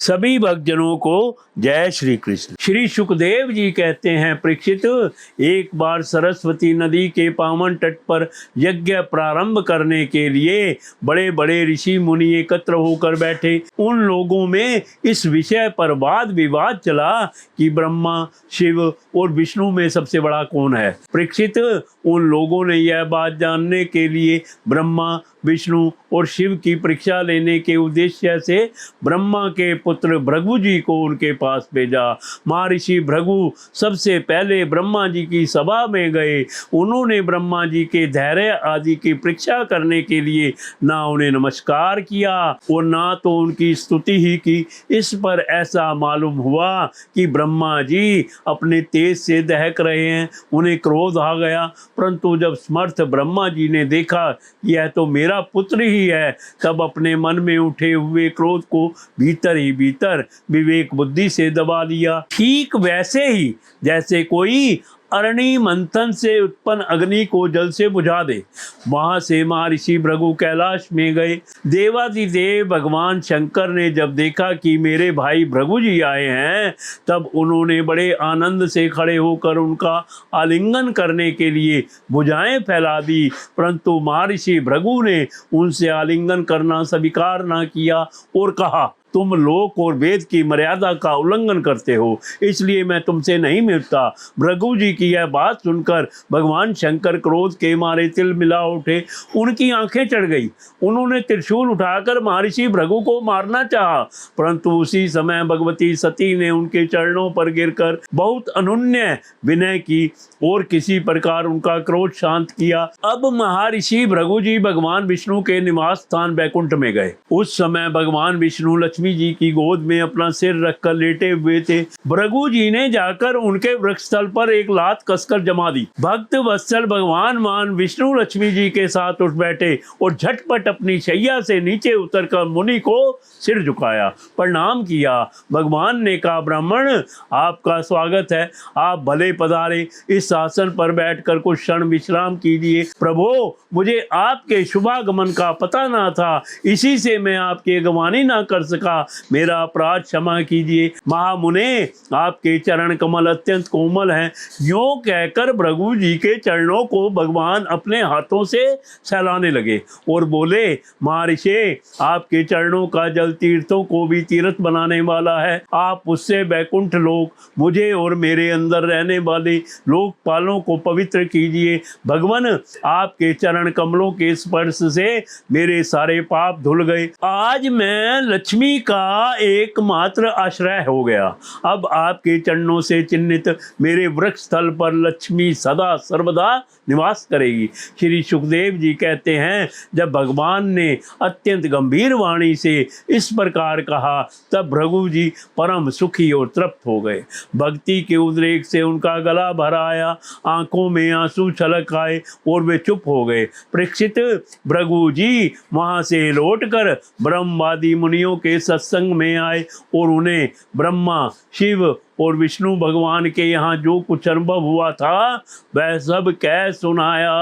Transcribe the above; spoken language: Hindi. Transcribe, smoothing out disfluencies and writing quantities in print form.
सभी भक्तजनों को जय श्री कृष्ण। श्री सुखदेव जी कहते हैं, परीक्षित, एक बार सरस्वती नदी के पावन तट पर यज्ञ प्रारंभ करने के लिए बड़े बड़े ऋषि मुनि एकत्र होकर बैठे। उन लोगों में इस विषय पर वाद विवाद चला कि ब्रह्मा, शिव और विष्णु में सबसे बड़ा कौन है। परीक्षित, उन लोगों ने यह बात जानने के लिए ब्रह्मा, विष्णु और शिव की परीक्षा लेने के उद्देश्य से ब्रह्मा के पुत्र भृगु जी को उनके पास भेजा। महर्षि भृगु सबसे पहले ब्रह्मा जी की सभा में गए। उन्होंने ब्रह्मा जी के धैर्य आदि की परीक्षा करने के लिए ना उन्हें नमस्कार किया और ना तो उनकी स्तुति ही की। इस पर ऐसा मालूम हुआ कि ब्रह्मा जी अपने तेज से दहक रहे हैं। उन्हें क्रोध आ गया, परंतु जब समर्थ ब्रह्मा जी ने देखा यह तो मेरा पुत्र ही है, तब अपने मन में उठे हुए क्रोध को भीतर ही भीतर विवेक बुद्धि से दबा लिया। ठीक वैसे ही जैसे कोई अरणि मंथन से उत्पन्न अग्नि को जल से बुझा दे। वहां से महर्षि भृगु कैलाश में गए। देवादिदेव भगवान शंकर ने जब देखा कि मेरे भाई भृगु जी आए हैं, तब उन्होंने बड़े आनंद से खड़े होकर उनका आलिंगन करने के लिए भुजाएं फैला दी, परंतु महर्षि भृगु ने उनसे आलिंगन करना स्वीकार न किया और कहा, तुम लोक और वेद की मर्यादा का उल्लंघन करते हो, इसलिए मैं तुमसे नहीं मिलता। भृगु जी की यह बात सुनकर भगवान शंकर क्रोध के मारे तिल मिला उठे। उनकी आंखें चढ़ गई। उन्होंने त्रिशूल उठाकर महर्षि भृगु को मारना चाहा, परंतु उसी समय भगवती सती ने उनके चरणों पर गिरकर बहुत अनुनय विनय की और किसी प्रकार उनका क्रोध शांत किया। अब महर्षि भृगु जी भगवान विष्णु के निवास स्थान बैकुंठ में गए। उस समय भगवान विष्णु लक्ष्मी जी की गोद में अपना सिर रखकर लेटे हुए थे। भृगु जी ने जाकर उनके वृक्ष स्थल पर एक लात कसकर जमा दी। भक्त वत्सल भगवान मान विष्णु लक्ष्मी जी के साथ उठ बैठे और झटपट अपनी शैया से नीचे उतरकर मुनि को सिर झुकाया, प्रणाम किया। भगवान ने कहा, ब्राह्मण, आपका स्वागत है, आप भले पधारे। इस आसन पर बैठकर कुछ क्षण विश्राम कीजिए। प्रभो, मुझे आपके शुभागमन का पता ना था, इसी से मैं आपकी अगवानी ना कर सका, मेरा अपराध क्षमा कीजिए। महामुने, आपके चरण कमल अत्यंत कोमल हैं। यूं कहकर भृगु जी के चरणों को भगवान अपने हाथों से सहलाने लगे और बोले, महर्षि, आपके चरणों का जल तीर्थों को भी तीर्थ बनाने वाला है। आप उससे बैकुंठ लोक, मुझे और मेरे अंदर रहने वाले लोकपालों को पवित्र कीजिए। भगवान, आपके चरण कमलों के स्पर्श से मेरे सारे पाप धुल गए। आज मैं लक्ष्मी का एकमात्र आश्रय हो गया। अब आपके चरणों से चिन्हित मेरे वृक्ष स्थल पर लक्ष्मी सदा सर्वदा निवास करेगी। श्री सुखदेव जी कहते हैं, जब भगवान ने अत्यंत गंभीर वाणी से इस प्रकार कहा, तब भृगु जी परम सुखी और तृप्त हो गए। भक्ति के उद्रेक से उनका गला भर आया, आंखों में आंसू छलक आए और वे चुप हो गए। परीक्षित, भृगु जी वहां से लौटकर ब्रह्मवादी मुनियों के सत्संग में आए और उन्हें ब्रह्मा, शिव और विष्णु भगवान के यहाँ जो कुछ अनुभव हुआ था वह सब कह सुनाया।